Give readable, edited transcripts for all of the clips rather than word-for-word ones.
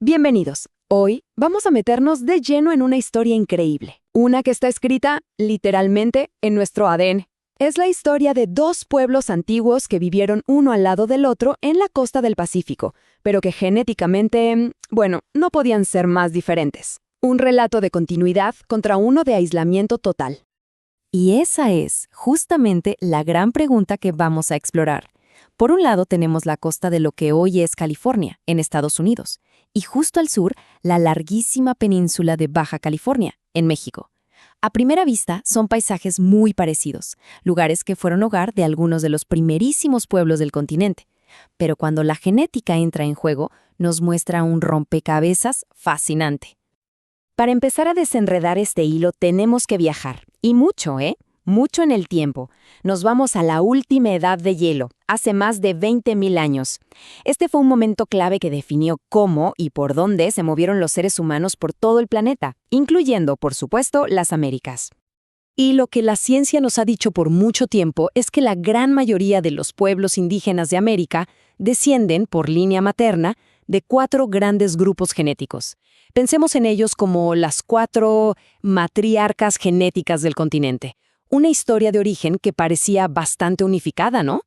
Bienvenidos. Hoy vamos a meternos de lleno en una historia increíble. Una que está escrita, literalmente, en nuestro ADN. Es la historia de dos pueblos antiguos que vivieron uno al lado del otro en la costa del Pacífico, pero que genéticamente, no podían ser más diferentes. Un relato de continuidad contra uno de aislamiento total. Y esa es justamente la gran pregunta que vamos a explorar. Por un lado tenemos la costa de lo que hoy es California, en Estados Unidos, y justo al sur, la larguísima península de Baja California, en México. A primera vista, son paisajes muy parecidos, lugares que fueron hogar de algunos de los primerísimos pueblos del continente. Pero cuando la genética entra en juego, nos muestra un rompecabezas fascinante. Para empezar a desenredar este hilo tenemos que viajar, y mucho, Mucho en el tiempo. Nos vamos a la última edad de hielo, hace más de 20.000 años. Este fue un momento clave que definió cómo y por dónde se movieron los seres humanos por todo el planeta, incluyendo, por supuesto, las Américas. Y lo que la ciencia nos ha dicho por mucho tiempo es que la gran mayoría de los pueblos indígenas de América descienden, por línea materna, de 4 grandes grupos genéticos. Pensemos en ellos como las 4 matriarcas genéticas del continente. Una historia de origen que parecía bastante unificada, ¿no?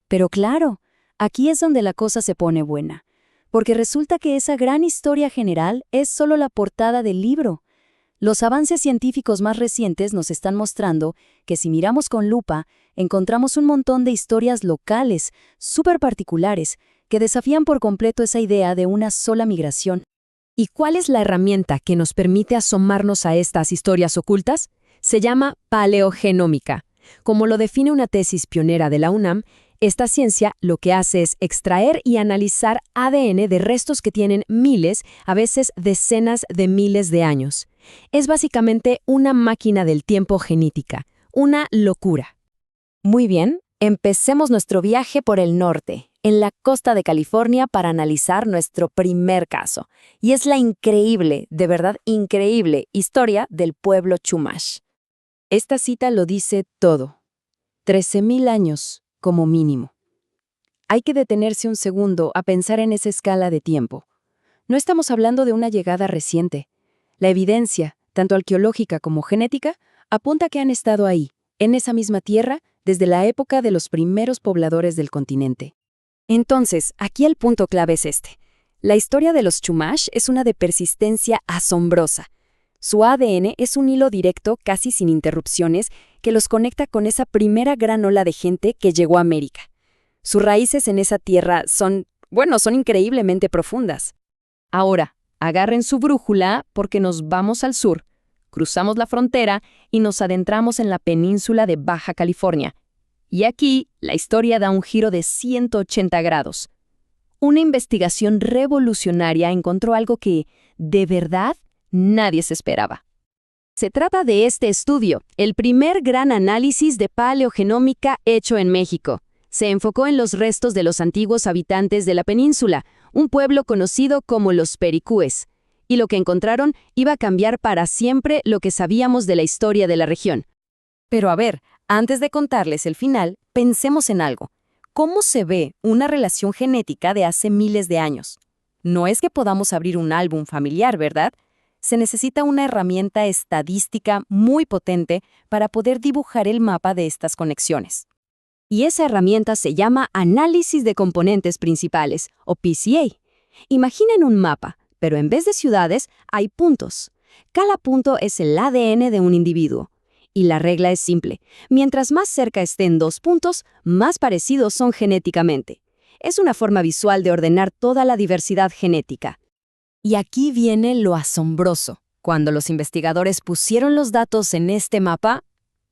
Pero claro, aquí es donde la cosa se pone buena, porque resulta que esa gran historia general es solo la portada del libro. Los avances científicos más recientes nos están mostrando que si miramos con lupa, encontramos un montón de historias locales, súper particulares, que desafían por completo esa idea de una sola migración. ¿Y cuál es la herramienta que nos permite asomarnos a estas historias ocultas? Se llama paleogenómica. Como lo define una tesis pionera de la UNAM, esta ciencia lo que hace es extraer y analizar ADN de restos que tienen miles, a veces decenas de miles de años. Es básicamente una máquina del tiempo genética, una locura. Muy bien, empecemos nuestro viaje por el norte, en la costa de California, para analizar nuestro primer caso. Y es la increíble, de verdad increíble, historia del pueblo Chumash. Esta cita lo dice todo. 13.000 años, como mínimo. Hay que detenerse un segundo a pensar en esa escala de tiempo. No estamos hablando de una llegada reciente. La evidencia, tanto arqueológica como genética, apunta que han estado ahí, en esa misma tierra, desde la época de los primeros pobladores del continente. Entonces, aquí el punto clave es este. La historia de los Chumash es una de persistencia asombrosa. Su ADN es un hilo directo, casi sin interrupciones, que los conecta con esa primera gran ola de gente que llegó a América. Sus raíces en esa tierra son increíblemente profundas. Ahora, agarren su brújula porque nos vamos al sur, cruzamos la frontera y nos adentramos en la península de Baja California. Y aquí, la historia da un giro de 180 grados. Una investigación revolucionaria encontró algo que, de verdad, nadie se esperaba. Se trata de este estudio, el primer gran análisis de paleogenómica hecho en México. Se enfocó en los restos de los antiguos habitantes de la península, un pueblo conocido como los Pericúes. Y lo que encontraron iba a cambiar para siempre lo que sabíamos de la historia de la región. Pero a ver, antes de contarles el final, pensemos en algo. ¿Cómo se ve una relación genética de hace miles de años? No es que podamos abrir un álbum familiar, ¿verdad? Se necesita una herramienta estadística muy potente para poder dibujar el mapa de estas conexiones. Y esa herramienta se llama Análisis de Componentes Principales, o PCA. Imaginen un mapa, pero en vez de ciudades, hay puntos. Cada punto es el ADN de un individuo. Y la regla es simple. Mientras más cerca estén 2 puntos, más parecidos son genéticamente. Es una forma visual de ordenar toda la diversidad genética. Y aquí viene lo asombroso. Cuando los investigadores pusieron los datos en este mapa,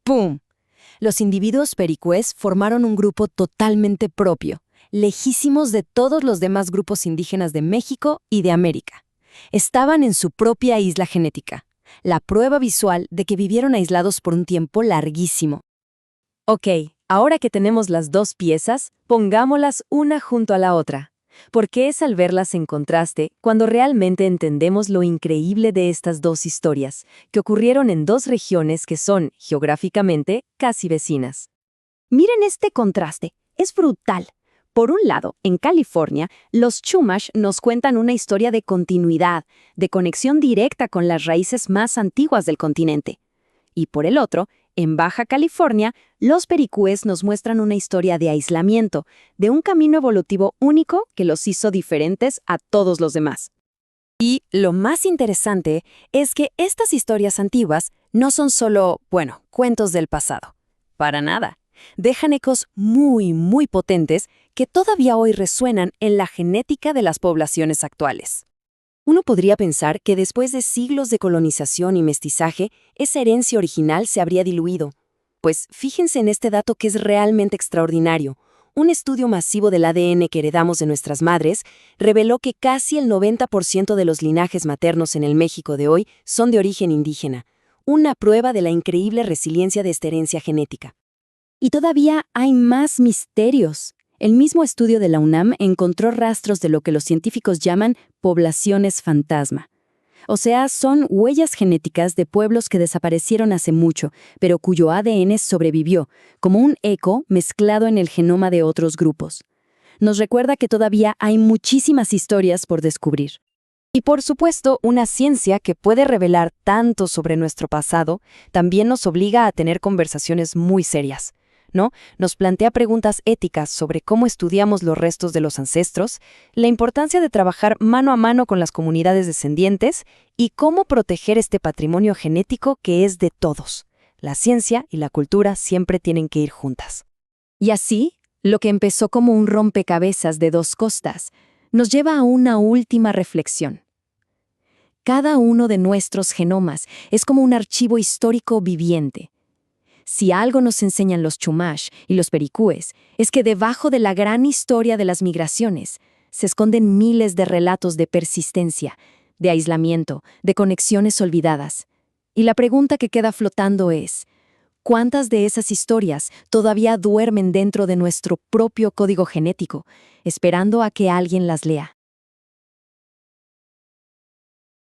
¡pum! Los individuos pericúes formaron un grupo totalmente propio, lejísimos de todos los demás grupos indígenas de México y de América. Estaban en su propia isla genética, la prueba visual de que vivieron aislados por un tiempo larguísimo. Ok, ahora que tenemos las 2 piezas, pongámoslas una junto a la otra. Porque es al verlas en contraste cuando realmente entendemos lo increíble de estas 2 historias, que ocurrieron en 2 regiones que son, geográficamente, casi vecinas. Miren este contraste, es brutal. Por un lado, en California, los Chumash nos cuentan una historia de continuidad, de conexión directa con las raíces más antiguas del continente. Y por el otro, en Baja California, los pericúes nos muestran una historia de aislamiento, de un camino evolutivo único que los hizo diferentes a todos los demás. Y lo más interesante es que estas historias antiguas no son solo, cuentos del pasado. Para nada. Dejan ecos muy, muy potentes que todavía hoy resuenan en la genética de las poblaciones actuales. Uno podría pensar que después de siglos de colonización y mestizaje, esa herencia original se habría diluido. Pues fíjense en este dato que es realmente extraordinario. Un estudio masivo del ADN que heredamos de nuestras madres reveló que casi el 90% de los linajes maternos en el México de hoy son de origen indígena, una prueba de la increíble resiliencia de esta herencia genética. Y todavía hay más misterios. El mismo estudio de la UNAM encontró rastros de lo que los científicos llaman poblaciones fantasma. O sea, son huellas genéticas de pueblos que desaparecieron hace mucho, pero cuyo ADN sobrevivió, como un eco mezclado en el genoma de otros grupos. Nos recuerda que todavía hay muchísimas historias por descubrir. Y por supuesto, una ciencia que puede revelar tanto sobre nuestro pasado, también nos obliga a tener conversaciones muy serias, ¿no? Nos plantea preguntas éticas sobre cómo estudiamos los restos de los ancestros, la importancia de trabajar mano a mano con las comunidades descendientes y cómo proteger este patrimonio genético que es de todos. La ciencia y la cultura siempre tienen que ir juntas. Y así, lo que empezó como un rompecabezas de dos costas, nos lleva a una última reflexión. Cada uno de nuestros genomas es como un archivo histórico viviente. Si algo nos enseñan los Chumash y los pericúes, es que debajo de la gran historia de las migraciones se esconden miles de relatos de persistencia, de aislamiento, de conexiones olvidadas. Y la pregunta que queda flotando es, ¿cuántas de esas historias todavía duermen dentro de nuestro propio código genético, esperando a que alguien las lea?